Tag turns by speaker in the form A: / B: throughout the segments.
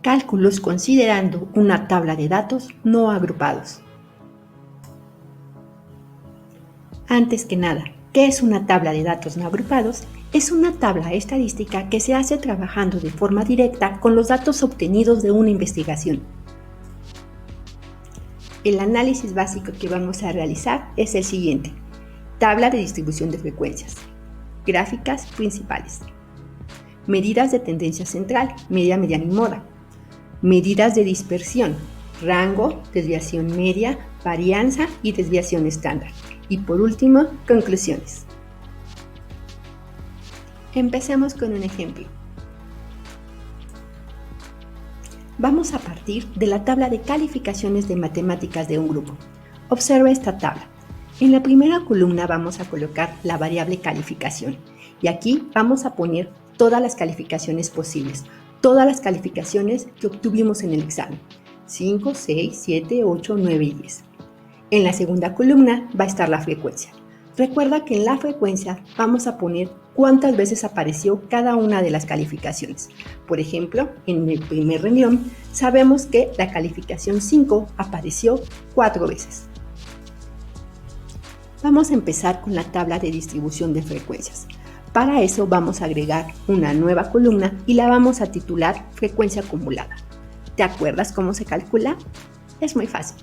A: Cálculos considerando una tabla de datos no agrupados. Antes que nada, ¿qué es una tabla de datos no agrupados? Es una tabla estadística que se hace trabajando de forma directa con los datos obtenidos de una investigación. El análisis básico que vamos a realizar es el siguiente: tabla de distribución de frecuencias, gráficas principales, medidas de tendencia central, media, mediana y moda, medidas de dispersión, rango, desviación media, varianza y desviación estándar. Y por último, conclusiones. Empecemos con un ejemplo. Vamos a partir de la tabla de calificaciones de matemáticas de un grupo. Observa esta tabla. En la primera columna vamos a colocar la variable calificación y aquí vamos a poner todas las calificaciones posibles, todas las calificaciones que obtuvimos en el examen: 5, 6, 7, 8, 9 y 10. En la segunda columna va a estar la frecuencia. Recuerda que en la frecuencia vamos a poner cuántas veces apareció cada una de las calificaciones. Por ejemplo, en el primer renglón sabemos que la calificación 5 apareció 4 veces. Vamos a empezar con la tabla de distribución de frecuencias. Para eso vamos a agregar una nueva columna y la vamos a titular frecuencia acumulada. ¿Te acuerdas cómo se calcula? Es muy fácil.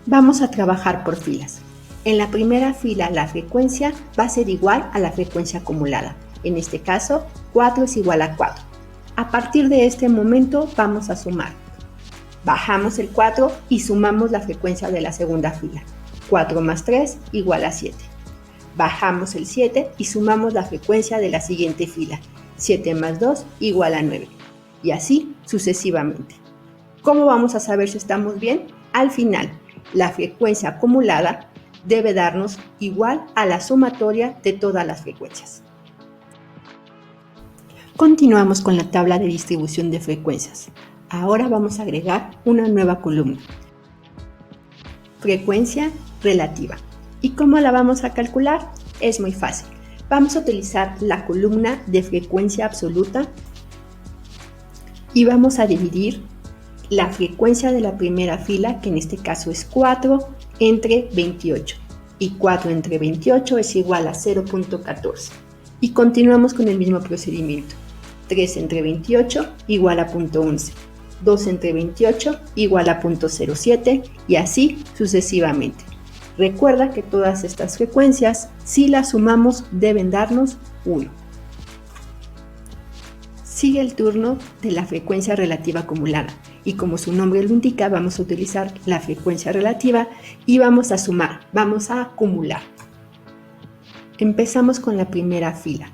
A: Vamos a trabajar por filas. En la primera fila la frecuencia va a ser igual a la frecuencia acumulada. En este caso, 4 es igual a 4. A partir de este momento vamos a sumar. Bajamos el 4 y sumamos la frecuencia de la segunda fila. 4 más 3 igual a 7. Bajamos el 7 y sumamos la frecuencia de la siguiente fila. 7 más 2 igual a 9. Y así sucesivamente. ¿Cómo vamos a saber si estamos bien? Al final, la frecuencia acumulada debe darnos igual a la sumatoria de todas las frecuencias. Continuamos con la tabla de distribución de frecuencias. Ahora vamos a agregar una nueva columna: frecuencia relativa. ¿Y cómo la vamos a calcular? Es muy fácil. Vamos a utilizar la columna de frecuencia absoluta y vamos a dividir la frecuencia de la primera fila, que en este caso es 4, entre 28. Y 4 entre 28 es igual a 0.14. Y continuamos con el mismo procedimiento. 3 entre 28 igual a 0.11. 2 entre 28 igual a 0.07 y así sucesivamente. Recuerda que todas estas frecuencias, si las sumamos, deben darnos 1. Sigue el turno de la frecuencia relativa acumulada y como su nombre lo indica, vamos a utilizar la frecuencia relativa y vamos a sumar, vamos a acumular. Empezamos con la primera fila.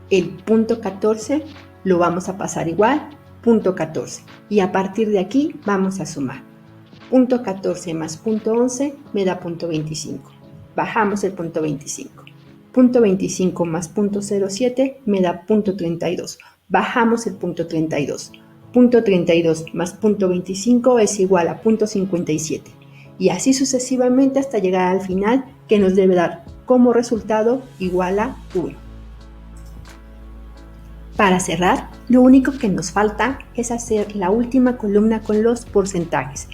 A: El punto 14 lo vamos a pasar igual, punto 14, y a partir de aquí vamos a sumar. Punto 14 más punto 11 me da punto 25. Bajamos el punto 25. Punto 25 más punto 07 me da punto 32. Bajamos el punto 32. Punto 32 más punto 25 es igual a punto 57. Y así sucesivamente hasta llegar al final, que nos debe dar como resultado igual a 1. Para cerrar, lo único que nos falta es hacer la última columna con los porcentajes.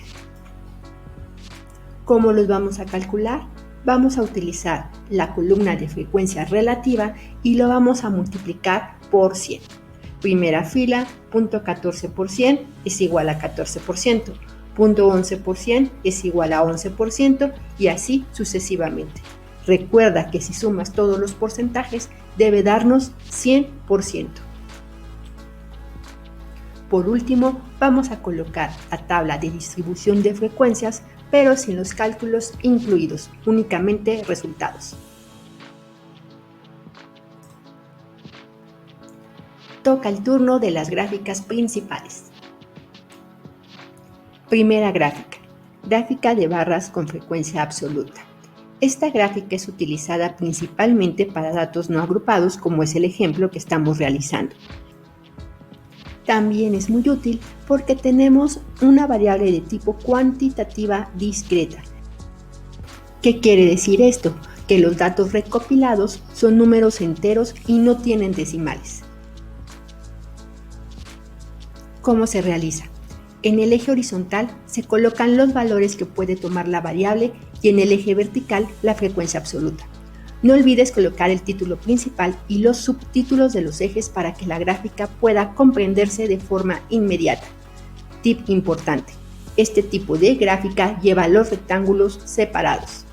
A: ¿Cómo los vamos a calcular? Vamos a utilizar la columna de frecuencia relativa y lo vamos a multiplicar por 100. Primera fila, punto 14% es igual a 14%, punto 11% es igual a 11% y así sucesivamente. Recuerda que si sumas todos los porcentajes debe darnos 100%. Por último, vamos a colocar la tabla de distribución de frecuencias, pero sin los cálculos incluidos, únicamente resultados. Toca el turno de las gráficas principales. Primera gráfica, gráfica de barras con frecuencia absoluta. Esta gráfica es utilizada principalmente para datos no agrupados, como es el ejemplo que estamos realizando. También es muy útil porque tenemos una variable de tipo cuantitativa discreta. ¿Qué quiere decir esto? Que los datos recopilados son números enteros y no tienen decimales. ¿Cómo se realiza? En el eje horizontal se colocan los valores que puede tomar la variable y en el eje vertical la frecuencia absoluta. No olvides colocar el título principal y los subtítulos de los ejes para que la gráfica pueda comprenderse de forma inmediata. Tip importante: este tipo de gráfica lleva los rectángulos separados.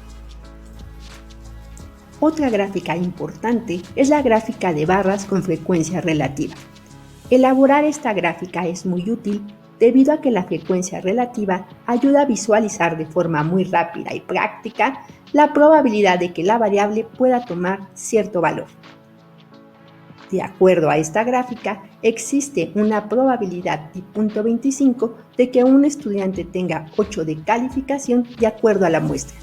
A: Otra gráfica importante es la gráfica de barras con frecuencia relativa. Elaborar esta gráfica es muy útil debido a que la frecuencia relativa ayuda a visualizar de forma muy rápida y práctica la probabilidad de que la variable pueda tomar cierto valor. De acuerdo a esta gráfica, existe una probabilidad de 0.25 de que un estudiante tenga 8 de calificación de acuerdo a la muestra.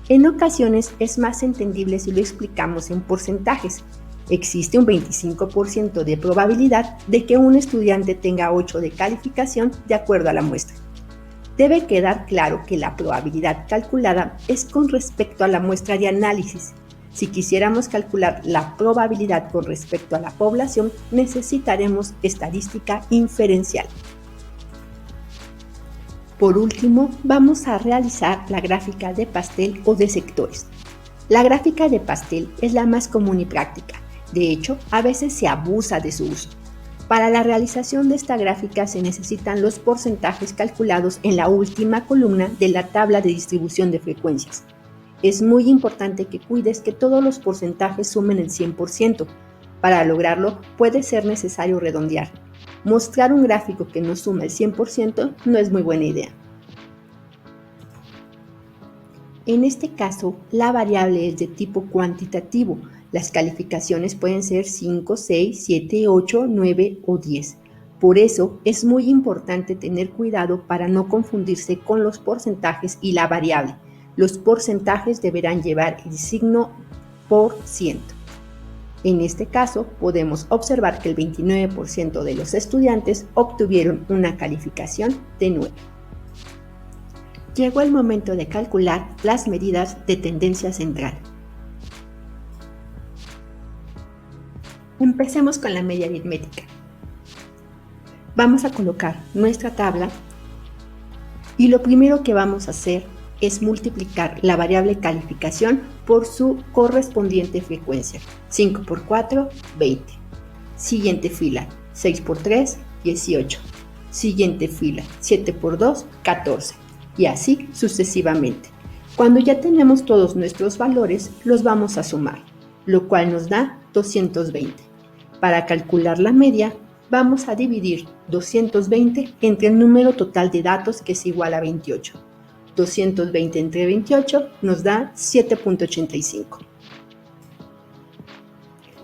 A: En ocasiones es más entendible si lo explicamos en porcentajes. Existe un 25% de probabilidad de que un estudiante tenga 8 de calificación de acuerdo a la muestra. Debe quedar claro que la probabilidad calculada es con respecto a la muestra de análisis. Si quisiéramos calcular la probabilidad con respecto a la población, necesitaremos estadística inferencial. Por último, vamos a realizar la gráfica de pastel o de sectores. La gráfica de pastel es la más común y práctica. De hecho, a veces se abusa de su uso. Para la realización de esta gráfica se necesitan los porcentajes calculados en la última columna de la tabla de distribución de frecuencias. Es muy importante que cuides que todos los porcentajes sumen el 100%. Para lograrlo, puede ser necesario redondear. Mostrar un gráfico que no suma el 100% no es muy buena idea. En este caso, la variable es de tipo cuantitativo. Las calificaciones pueden ser 5, 6, 7, 8, 9 o 10. Por eso es muy importante tener cuidado para no confundirse con los porcentajes y la variable. Los porcentajes deberán llevar el signo por ciento. En este caso, podemos observar que el 29% de los estudiantes obtuvieron una calificación de 9. Llegó el momento de calcular las medidas de tendencia central. Empecemos con la media aritmética. Vamos a colocar nuestra tabla y lo primero que vamos a hacer es multiplicar la variable calificación por su correspondiente frecuencia. 5 por 4, 20. Siguiente fila, 6 por 3, 18. Siguiente fila, 7 por 2, 14. Y así sucesivamente. Cuando ya tenemos todos nuestros valores, los vamos a sumar, lo cual nos da 220. Para calcular la media, vamos a dividir 220 entre el número total de datos, que es igual a 28. 220 entre 28 nos da 7.85.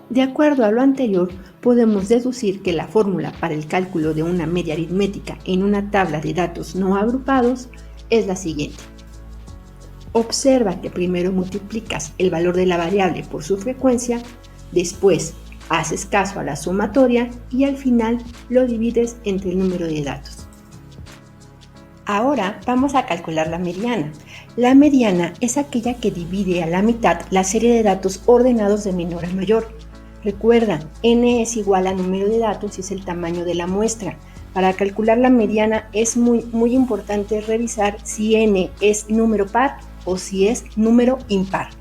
A: De acuerdo a lo anterior, podemos deducir que la fórmula para el cálculo de una media aritmética en una tabla de datos no agrupados es la siguiente. Observa que primero multiplicas el valor de la variable por su frecuencia, después haces caso a la sumatoria y al final lo divides entre el número de datos. Ahora vamos a calcular la mediana. La mediana es aquella que divide a la mitad la serie de datos ordenados de menor a mayor. Recuerda, n es igual a número de datos y es el tamaño de la muestra. Para calcular la mediana es muy importante revisar si n es número par o si es número impar.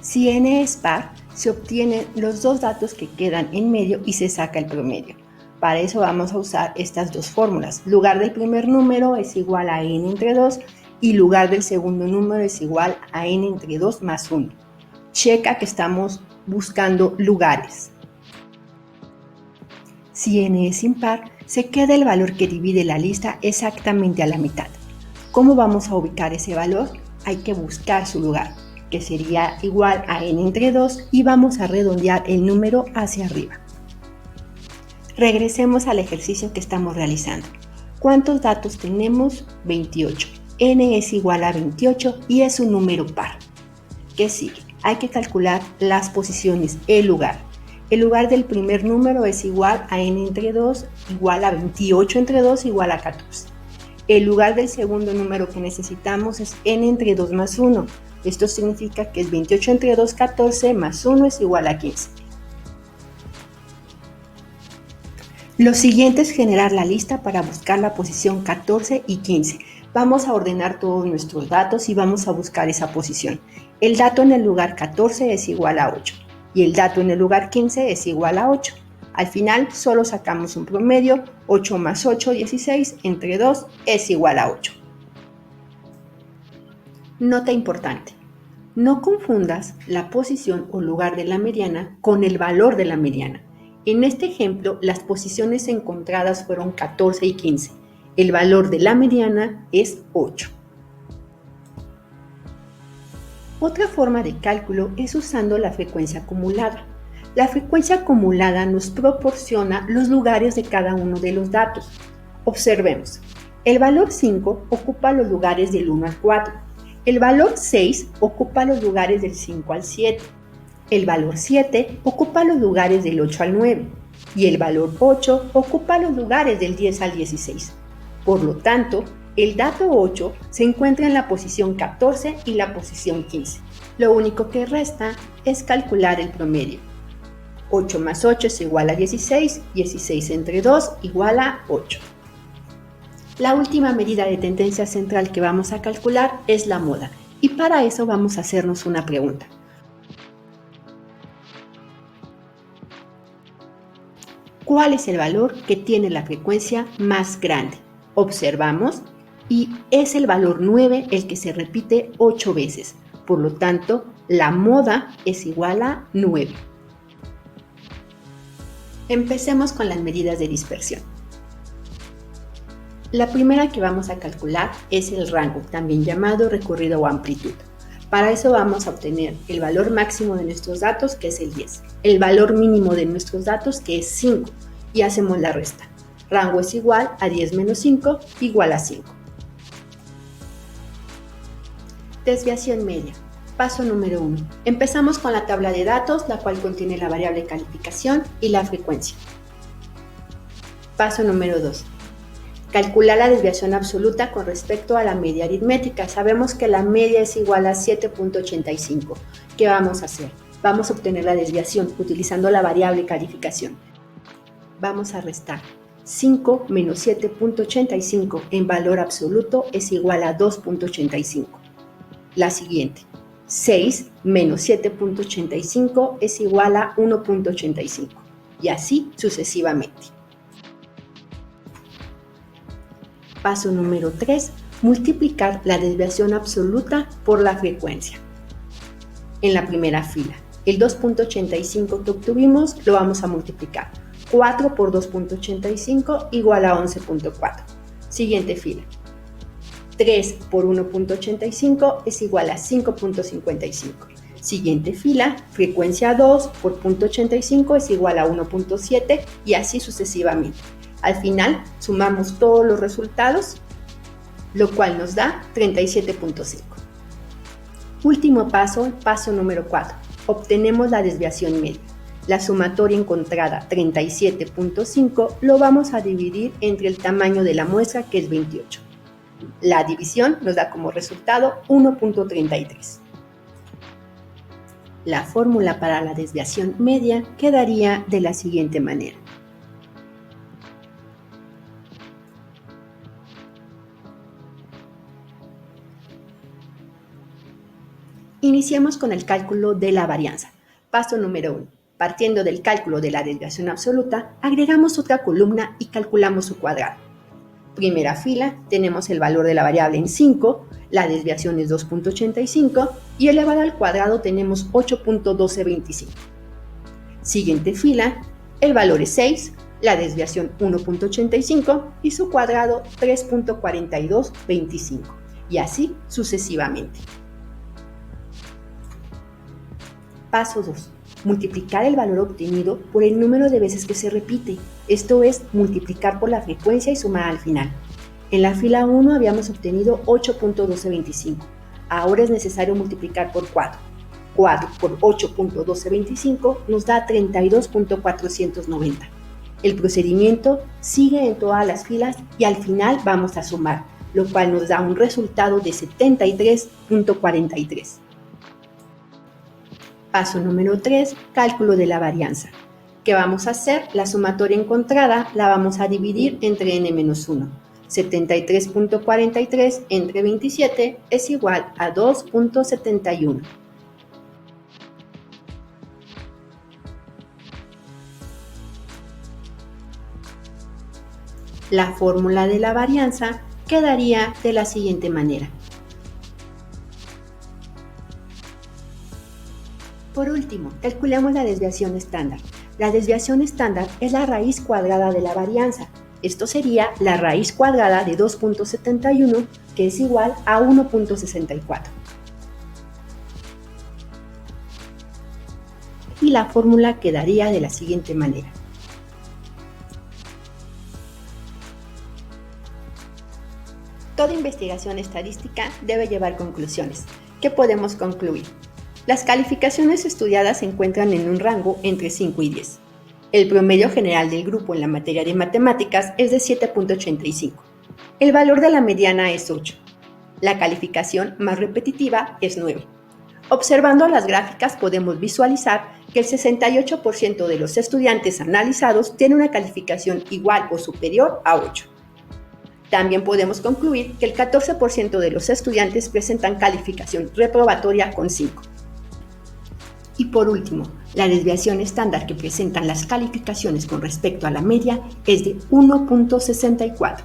A: Si n es par, se obtienen los dos datos que quedan en medio y se saca el promedio. Para eso vamos a usar estas dos fórmulas. Lugar del primer número es igual a n entre 2 y lugar del segundo número es igual a n entre 2 más 1. Checa que estamos buscando lugares. Si n es impar, se queda el valor que divide la lista exactamente a la mitad. ¿Cómo vamos a ubicar ese valor? Hay que buscar su lugar, que sería igual a n entre 2 y vamos a redondear el número hacia arriba. Regresemos al ejercicio que estamos realizando. ¿Cuántos datos tenemos? 28. N es igual a 28 y es un número par. ¿Qué sigue? Hay que calcular las posiciones, el lugar. El lugar del primer número es igual a n entre 2 igual a 28 entre 2 igual a 14. El lugar del segundo número que necesitamos es n entre 2 más 1. Esto significa que es 28 entre 2, 14 más 1 es igual a 15. Lo siguiente es generar la lista para buscar la posición 14 y 15. Vamos a ordenar todos nuestros datos y vamos a buscar esa posición. El dato en el lugar 14 es igual a 8 y el dato en el lugar 15 es igual a 8. Al final solo sacamos un promedio, 8 más 8, 16, entre 2 es igual a 8. Nota importante. No confundas la posición o lugar de la mediana con el valor de la mediana. En este ejemplo, las posiciones encontradas fueron 14 y 15. El valor de la mediana es 8. Otra forma de cálculo es usando la frecuencia acumulada. La frecuencia acumulada nos proporciona los lugares de cada uno de los datos. Observemos. El valor 5 ocupa los lugares del 1 al 4. El valor 6 ocupa los lugares del 5 al 7. El valor 7 ocupa los lugares del 8 al 9. Y el valor 8 ocupa los lugares del 10 al 16. Por lo tanto, el dato 8 se encuentra en la posición 14 y la posición 15. Lo único que resta es calcular el promedio. 8 más 8 es igual a 16, 16 entre 2 igual a 8. La última medida de tendencia central que vamos a calcular es la moda, y para eso vamos a hacernos una pregunta. ¿Cuál es el valor que tiene la frecuencia más grande? Observamos, y es el valor 9 el que se repite 8 veces. Por lo tanto, la moda es igual a 9. Empecemos con las medidas de dispersión. La primera que vamos a calcular es el rango, también llamado recorrido o amplitud. Para eso vamos a obtener el valor máximo de nuestros datos, que es el 10, el valor mínimo de nuestros datos, que es 5, y hacemos la resta. Rango es igual a 10 menos 5, igual a 5. Desviación media. Paso número 1. Empezamos con la tabla de datos, la cual contiene la variable calificación y la frecuencia. Paso número 2. Calcular la desviación absoluta con respecto a la media aritmética. Sabemos que la media es igual a 7.85. ¿Qué vamos a hacer? Vamos a obtener la desviación utilizando la variable calificación. Vamos a restar. 5 menos 7.85 en valor absoluto es igual a 2.85. La siguiente. 6 menos 7.85 es igual a 1.85. Y así sucesivamente. Paso número 3. Multiplicar la desviación absoluta por la frecuencia. En la primera fila, el 2.85 que obtuvimos lo vamos a multiplicar. 4 por 2.85 igual a 11.4. Siguiente fila. 3 por 1.85 es igual a 5.55. Siguiente fila, frecuencia 2 por 0.85 es igual a 1.7 y así sucesivamente. Al final sumamos todos los resultados, lo cual nos da 37.5. Último paso, paso número 4. Obtenemos la desviación media. La sumatoria encontrada, 37.5, lo vamos a dividir entre el tamaño de la muestra, que es 28. La división nos da como resultado 1.33. La fórmula para la desviación media quedaría de la siguiente manera. Iniciemos con el cálculo de la varianza. Paso número 1. Partiendo del cálculo de la desviación absoluta, agregamos otra columna y calculamos su cuadrado. Primera fila, tenemos el valor de la variable en 5, la desviación es 2.85 y elevado al cuadrado tenemos 8.1225. Siguiente fila, el valor es 6, la desviación 1.85 y su cuadrado 3.4225 y así sucesivamente. Paso 2. Multiplicar el valor obtenido por el número de veces que se repite. Esto es, multiplicar por la frecuencia y sumar al final. En la fila 1 habíamos obtenido 8.1225. Ahora es necesario multiplicar por 4. 4 por 8.1225 nos da 32.490. El procedimiento sigue en todas las filas y al final vamos a sumar, lo cual nos da un resultado de 73.43. Paso número 3, cálculo de la varianza. ¿Qué vamos a hacer? La sumatoria encontrada la vamos a dividir entre n-1. 73.43 entre 27 es igual a 2.71. La fórmula de la varianza quedaría de la siguiente manera. Por último, calculemos la desviación estándar. La desviación estándar es la raíz cuadrada de la varianza. Esto sería la raíz cuadrada de 2.71, que es igual a 1.64. Y la fórmula quedaría de la siguiente manera. Toda investigación estadística debe llevar conclusiones. ¿Qué podemos concluir? Las calificaciones estudiadas se encuentran en un rango entre 5 y 10. El promedio general del grupo en la materia de matemáticas es de 7.85. El valor de la mediana es 8. La calificación más repetitiva es 9. Observando las gráficas podemos visualizar que el 68% de los estudiantes analizados tiene una calificación igual o superior a 8. También podemos concluir que el 14% de los estudiantes presentan calificación reprobatoria con 5. Y por último, la desviación estándar que presentan las calificaciones con respecto a la media es de 1.64.